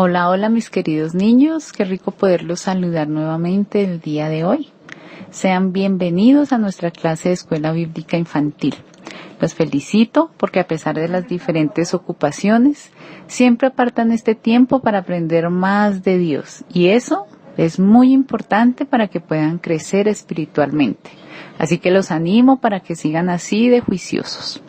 Hola, hola mis queridos niños, qué rico poderlos saludar nuevamente el día de hoy. Sean bienvenidos a nuestra clase de Escuela Bíblica Infantil. Los felicito porque a pesar de las diferentes ocupaciones, siempre apartan este tiempo para aprender más de Dios y eso es muy importante para que puedan crecer espiritualmente. Así que los animo para que sigan así de juiciosos.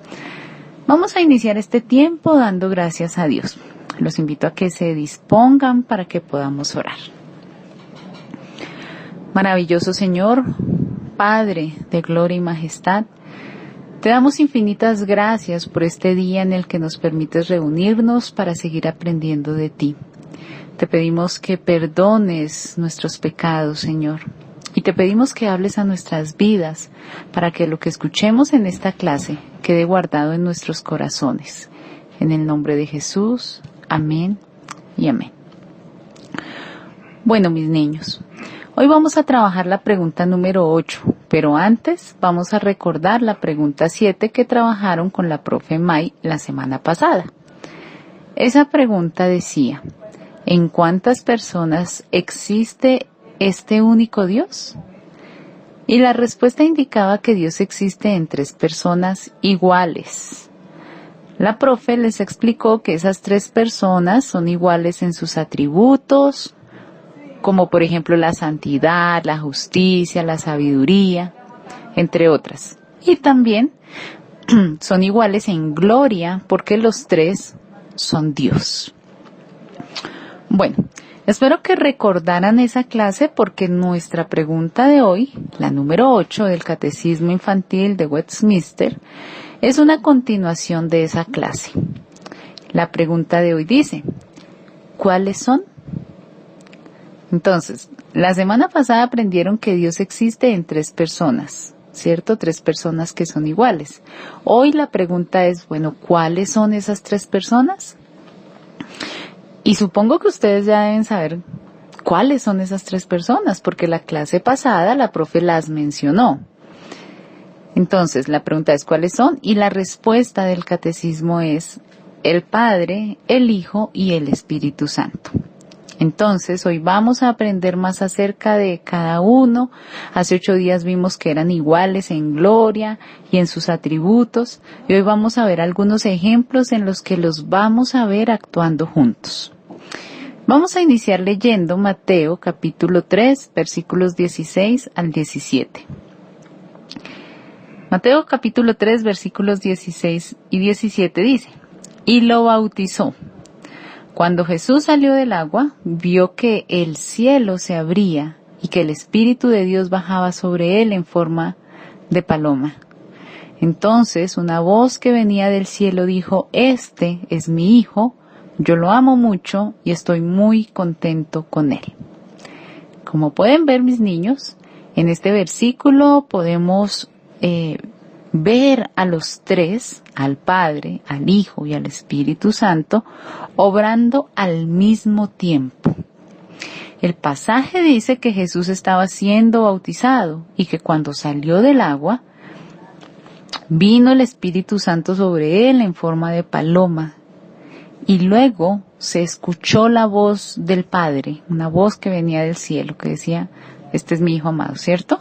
Vamos a iniciar este tiempo dando gracias a Dios. Los invito a que se dispongan para que podamos orar. Maravilloso Señor, Padre de gloria y majestad, te damos infinitas gracias por este día en el que nos permites reunirnos para seguir aprendiendo de ti. Te pedimos que perdones nuestros pecados, Señor, y te pedimos que hables a nuestras vidas para que lo que escuchemos en esta clase quede guardado en nuestros corazones. En el nombre de Jesús, amén y amén. Bueno, mis niños, hoy vamos a trabajar la pregunta número 8, pero antes vamos a recordar la pregunta 7 que trabajaron con la profe May la semana pasada. Esa pregunta decía, ¿en cuántas personas existe este único Dios? Y la respuesta indicaba que Dios existe en 3 personas iguales. La profe les explicó que esas 3 personas son iguales en sus atributos, como por ejemplo la santidad, la justicia, la sabiduría, entre otras. Y también son iguales en gloria porque los 3 son Dios. Bueno, espero que recordaran esa clase porque nuestra pregunta de hoy, la número 8 del Catecismo Infantil de Westminster, es una continuación de esa clase. La pregunta de hoy dice, ¿cuáles son? Entonces, la semana pasada aprendieron que Dios existe en 3 personas, ¿cierto? 3 personas que son iguales. Hoy la pregunta es, bueno, ¿cuáles son esas 3 personas? Y supongo que ustedes ya deben saber cuáles son esas 3 personas, porque la clase pasada la profe las mencionó. Entonces, la pregunta es ¿cuáles son? Y la respuesta del catecismo es el Padre, el Hijo y el Espíritu Santo. Entonces, hoy vamos a aprender más acerca de cada uno. Hace 8 días vimos que eran iguales en gloria y en sus atributos. Y hoy vamos a ver algunos ejemplos en los que los vamos a ver actuando juntos. Vamos a iniciar leyendo Mateo capítulo 3, versículos 16 al 17. Mateo capítulo 3, versículos 16 y 17 dice, y lo bautizó. Cuando Jesús salió del agua, vio que el cielo se abría y que el Espíritu de Dios bajaba sobre él en forma de paloma. Entonces una voz que venía del cielo dijo, este es mi Hijo, yo lo amo mucho y estoy muy contento con él. Como pueden ver mis niños, en este versículo podemos ver a los 3, al Padre, al Hijo y al Espíritu Santo, obrando al mismo tiempo. El pasaje dice que Jesús estaba siendo bautizado y que cuando salió del agua, vino el Espíritu Santo sobre él en forma de paloma. Y luego se escuchó la voz del Padre, una voz que venía del cielo, que decía, este es mi Hijo amado, ¿cierto?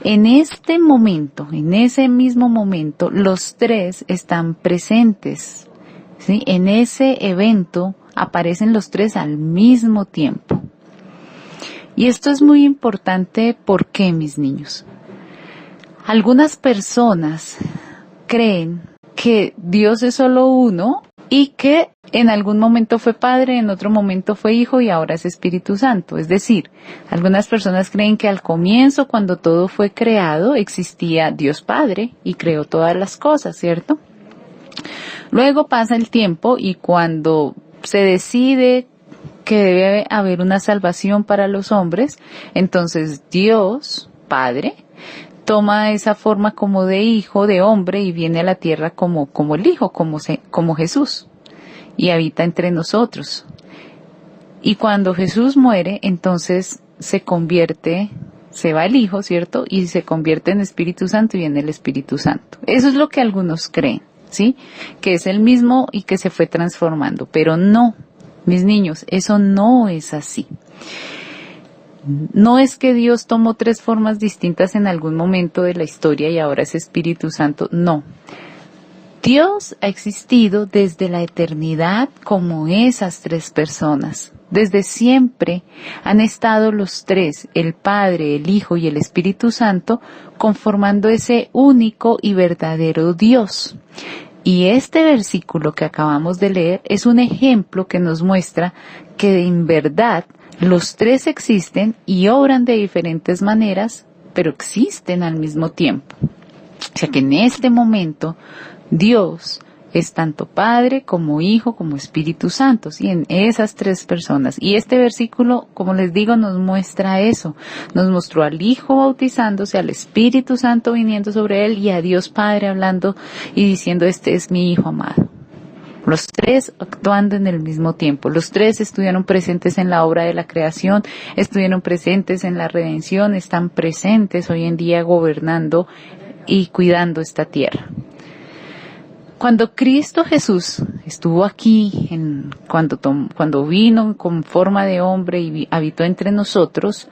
En este momento, en ese mismo momento, los 3 están presentes, ¿sí? En ese evento aparecen los 3 al mismo tiempo. Y esto es muy importante, ¿por qué, mis niños? Algunas personas creen que Dios es solo uno y que en algún momento fue Padre, en otro momento fue Hijo y ahora es Espíritu Santo. Es decir, algunas personas creen que al comienzo, cuando todo fue creado, existía Dios Padre y creó todas las cosas, ¿cierto? Luego pasa el tiempo y cuando se decide que debe haber una salvación para los hombres, entonces Dios, Padre, toma esa forma como de hijo, de hombre, y viene a la tierra como el Hijo, como Jesús, y habita entre nosotros. Y cuando Jesús muere, entonces se va el Hijo, ¿cierto? Y se convierte en Espíritu Santo y viene el Espíritu Santo. Eso es lo que algunos creen, ¿sí? Que es el mismo y que se fue transformando, pero no. Mis niños, eso no es así. No es que Dios tomó 3 formas distintas en algún momento de la historia y ahora es Espíritu Santo. No. Dios ha existido desde la eternidad como esas 3 personas. Desde siempre han estado los 3, el Padre, el Hijo y el Espíritu Santo, conformando ese único y verdadero Dios. Y este versículo que acabamos de leer es un ejemplo que nos muestra que en verdad los 3 existen y obran de diferentes maneras, pero existen al mismo tiempo. O sea que en este momento Dios es tanto Padre como Hijo como Espíritu Santo, ¿sí? En esas 3 personas. Y este versículo, como les digo, nos muestra eso. Nos mostró al Hijo bautizándose, al Espíritu Santo viniendo sobre él y a Dios Padre hablando y diciendo, este es mi Hijo amado. Los 3 actuando en el mismo tiempo. Los 3 estuvieron presentes en la obra de la creación, estuvieron presentes en la redención, están presentes hoy en día gobernando y cuidando esta tierra. Cuando Cristo Jesús estuvo aquí, cuando vino con forma de hombre y habitó entre nosotros,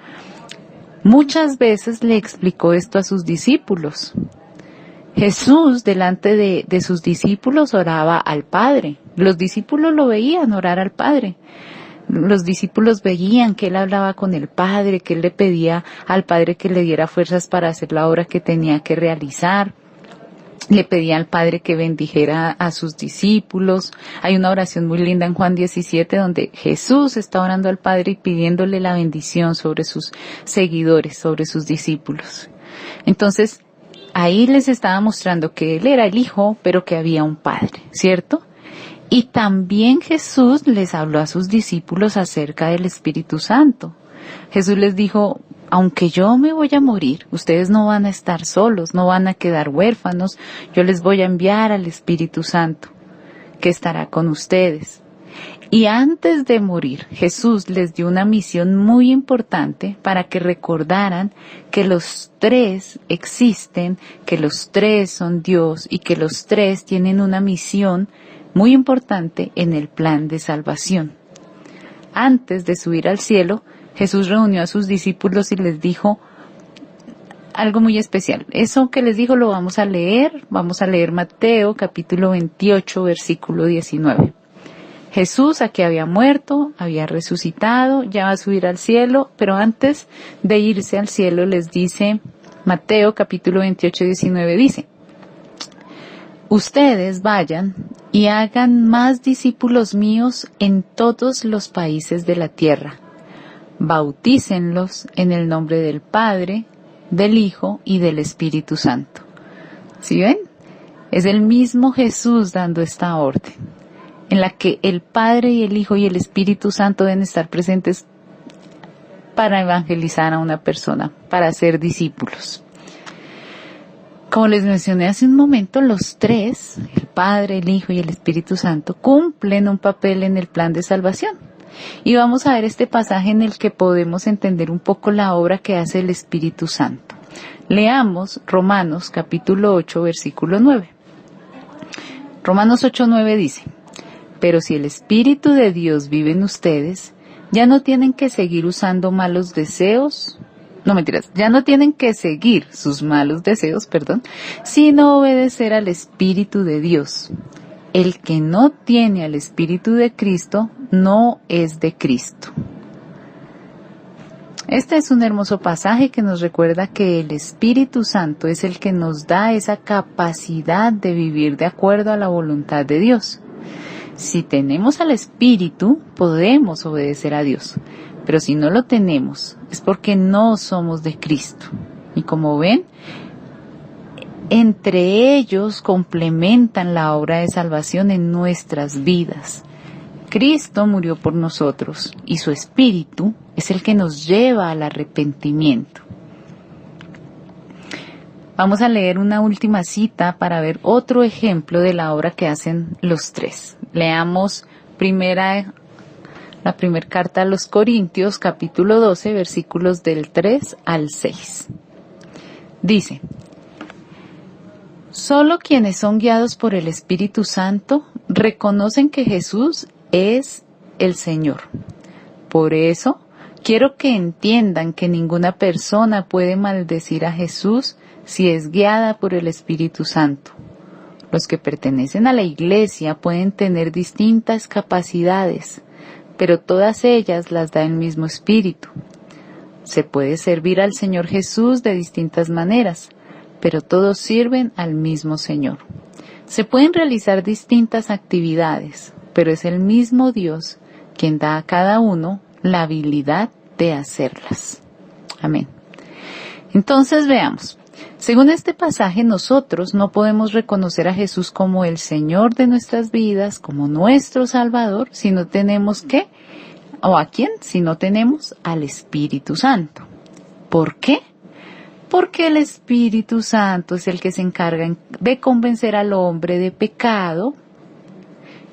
muchas veces le explicó esto a sus discípulos. Jesús, delante de sus discípulos, oraba al Padre. Los discípulos lo veían orar al Padre. Los discípulos veían que él hablaba con el Padre, que él le pedía al Padre que le diera fuerzas para hacer la obra que tenía que realizar. Le pedía al Padre que bendijera a sus discípulos. Hay una oración muy linda en Juan 17 donde Jesús está orando al Padre y pidiéndole la bendición sobre sus seguidores, sobre sus discípulos. Entonces, ahí les estaba mostrando que Él era el Hijo, pero que había un Padre, ¿cierto? Y también Jesús les habló a sus discípulos acerca del Espíritu Santo. Jesús les dijo, aunque yo me voy a morir, ustedes no van a estar solos, no van a quedar huérfanos, yo les voy a enviar al Espíritu Santo, que estará con ustedes. Y antes de morir, Jesús les dio una misión muy importante para que recordaran que los 3 existen, que los 3 son Dios y que los 3 tienen una misión muy importante en el plan de salvación. Antes de subir al cielo, Jesús reunió a sus discípulos y les dijo algo muy especial. Eso que les dijo lo vamos a leer Mateo capítulo 28, versículo 19. Jesús aquí había muerto, había resucitado, ya va a subir al cielo, pero antes de irse al cielo les dice, Mateo capítulo 28, 19 dice, ustedes vayan y hagan más discípulos míos en todos los países de la tierra. Bautícenlos en el nombre del Padre, del Hijo y del Espíritu Santo. ¿Sí ven? Es el mismo Jesús dando esta orden, en la que el Padre y el Hijo y el Espíritu Santo deben estar presentes para evangelizar a una persona, para ser discípulos. Como les mencioné hace un momento, los 3, el Padre, el Hijo y el Espíritu Santo, cumplen un papel en el plan de salvación. Y vamos a ver este pasaje en el que podemos entender un poco la obra que hace el Espíritu Santo. Leamos Romanos capítulo 8, versículo 9. Romanos 8, 9 dice, pero si el Espíritu de Dios vive en ustedes, ya no tienen que seguir usando malos deseos, ya no tienen que seguir sus malos deseos, sino obedecer al Espíritu de Dios. El que no tiene al Espíritu de Cristo no es de Cristo. Este es un hermoso pasaje que nos recuerda que el Espíritu Santo es el que nos da esa capacidad de vivir de acuerdo a la voluntad de Dios. Si tenemos al Espíritu, podemos obedecer a Dios, pero si no lo tenemos, es porque no somos de Cristo. Y como ven, entre ellos complementan la obra de salvación en nuestras vidas. Cristo murió por nosotros y su Espíritu es el que nos lleva al arrepentimiento. Vamos a leer una última cita para ver otro ejemplo de la obra que hacen los 3. Leamos la primera carta a los Corintios, capítulo 12, versículos del 3 al 6. Dice, solo quienes son guiados por el Espíritu Santo reconocen que Jesús es el Señor. Por eso, quiero que entiendan que ninguna persona puede maldecir a Jesús si es guiada por el Espíritu Santo. Los que pertenecen a la Iglesia pueden tener distintas capacidades, pero todas ellas las da el mismo Espíritu. Se puede servir al Señor Jesús de distintas maneras, pero todos sirven al mismo Señor. Se pueden realizar distintas actividades, pero es el mismo Dios quien da a cada uno la habilidad de hacerlas. Amén. Entonces veamos. Según este pasaje, nosotros no podemos reconocer a Jesús como el Señor de nuestras vidas, como nuestro Salvador, si no tenemos ¿qué? ¿O a quién? Si no tenemos al Espíritu Santo. ¿Por qué? Porque el Espíritu Santo es el que se encarga de convencer al hombre de pecado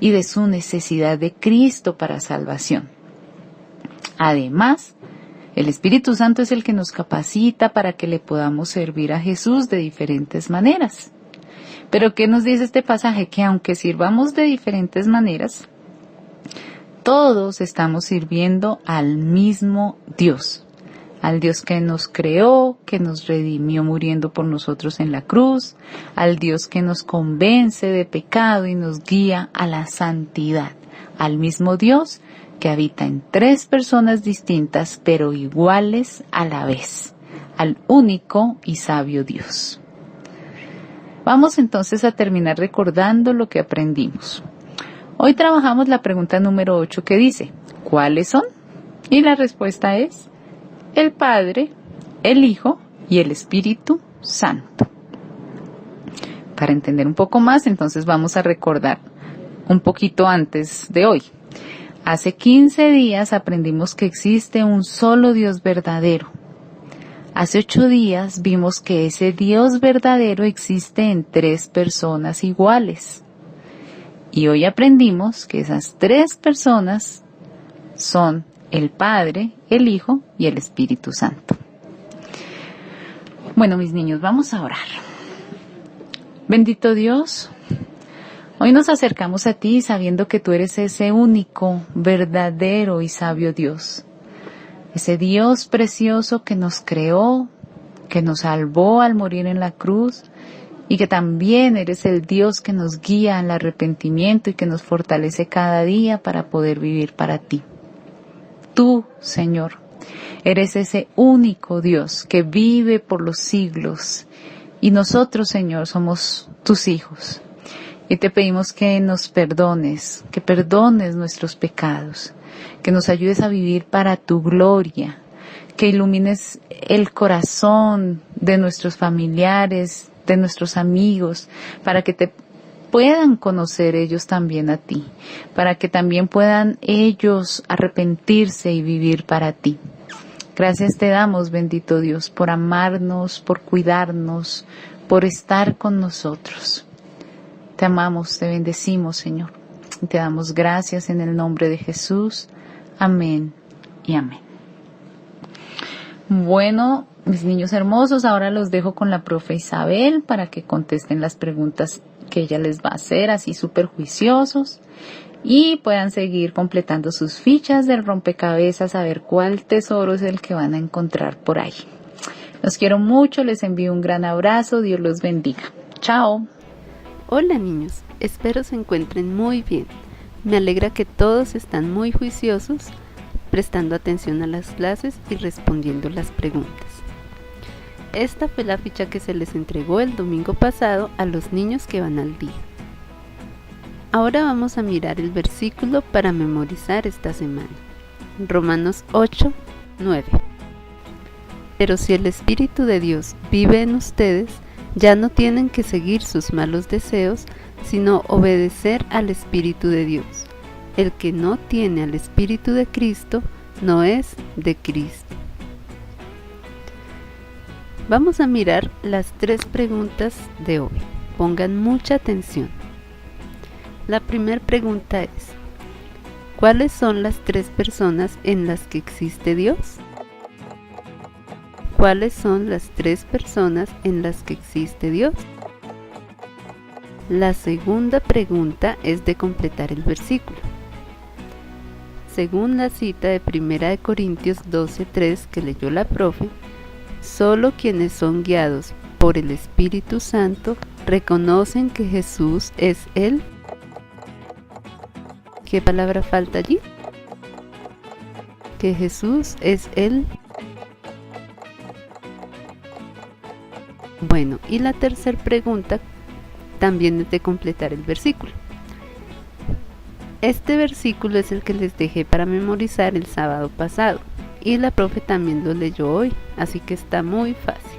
y de su necesidad de Cristo para salvación. Además, el Espíritu Santo es el que nos capacita para que le podamos servir a Jesús de diferentes maneras. Pero ¿qué nos dice este pasaje? Que aunque sirvamos de diferentes maneras, todos estamos sirviendo al mismo Dios. Al Dios que nos creó, que nos redimió muriendo por nosotros en la cruz, al Dios que nos convence de pecado y nos guía a la santidad, al mismo Dios que habita en tres personas distintas pero iguales a la vez, al único y sabio Dios. Vamos entonces a terminar recordando lo que aprendimos. Hoy trabajamos la pregunta número 8 que dice, ¿cuáles son? Y la respuesta es, el Padre, el Hijo y el Espíritu Santo. Para entender un poco más, entonces vamos a recordar un poquito antes de hoy. Hace 15 días aprendimos que existe un solo Dios verdadero. Hace 8 días vimos que ese Dios verdadero existe en 3 personas iguales. Y hoy aprendimos que esas 3 personas son el Padre, el Hijo y el Espíritu Santo. Bueno, mis niños, vamos a orar. Bendito Dios, hoy nos acercamos a ti sabiendo que tú eres ese único, verdadero y sabio Dios. Ese Dios precioso que nos creó, que nos salvó al morir en la cruz y que también eres el Dios que nos guía al arrepentimiento y que nos fortalece cada día para poder vivir para ti. Tú, Señor, eres ese único Dios que vive por los siglos y nosotros, Señor, somos tus hijos. Y te pedimos que nos perdones, que perdones nuestros pecados, que nos ayudes a vivir para tu gloria, que ilumines el corazón de nuestros familiares, de nuestros amigos, para que te puedan conocer ellos también a ti, para que también puedan ellos arrepentirse y vivir para ti. Gracias te damos, bendito Dios, por amarnos, por cuidarnos, por estar con nosotros. Te amamos, te bendecimos, Señor. Y te damos gracias en el nombre de Jesús. Amén y amén. Bueno, mis niños hermosos, ahora los dejo con la profe Isabel para que contesten las preguntas que ella les va a hacer, así súper juiciosos, y puedan seguir completando sus fichas del rompecabezas a ver cuál tesoro es el que van a encontrar por ahí. Los quiero mucho, les envío un gran abrazo, Dios los bendiga. Chao. Hola niños, espero se encuentren muy bien. Me alegra que todos están muy juiciosos, prestando atención a las clases y respondiendo las preguntas. Esta fue la ficha que se les entregó el domingo pasado a los niños que van al día. Ahora vamos a mirar el versículo para memorizar esta semana. Romanos 8, 9. Pero si el Espíritu de Dios vive en ustedes, ya no tienen que seguir sus malos deseos, sino obedecer al Espíritu de Dios. El que no tiene al Espíritu de Cristo, no es de Cristo. Vamos a mirar las 3 preguntas de hoy. Pongan mucha atención. La primera pregunta es, ¿cuáles son las 3 personas en las que existe Dios? ¿Cuáles son las 3 personas en las que existe Dios? La segunda pregunta es de completar el versículo. Según la cita de 1 Corintios 12:3 que leyó la profe, solo quienes son guiados por el Espíritu Santo reconocen que Jesús es Él. ¿Qué palabra falta allí? Que Jesús es Él. Bueno, y la tercera pregunta también es de completar el versículo. Este versículo es el que les dejé para memorizar el sábado pasado y la profe también lo leyó hoy, así que está muy fácil.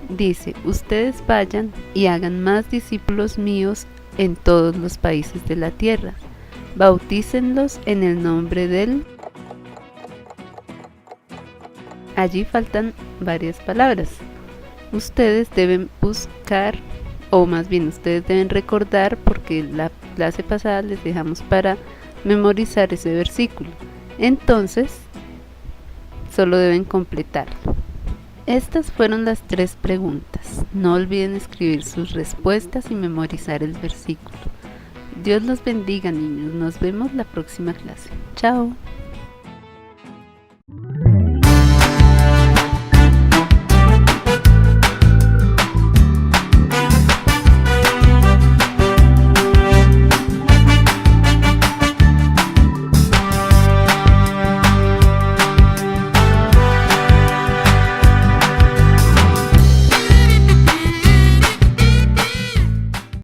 Dice: ustedes vayan y hagan más discípulos míos en todos los países de la tierra, bautícenlos en el nombre del... Allí faltan varias palabras. Ustedes deben buscar, o más bien ustedes deben recordar, porque la clase pasada les dejamos para memorizar ese versículo. Entonces, solo deben completarlo. Estas fueron las 3 preguntas. No olviden escribir sus respuestas y memorizar el versículo. Dios los bendiga, niños. Nos vemos la próxima clase. Chao.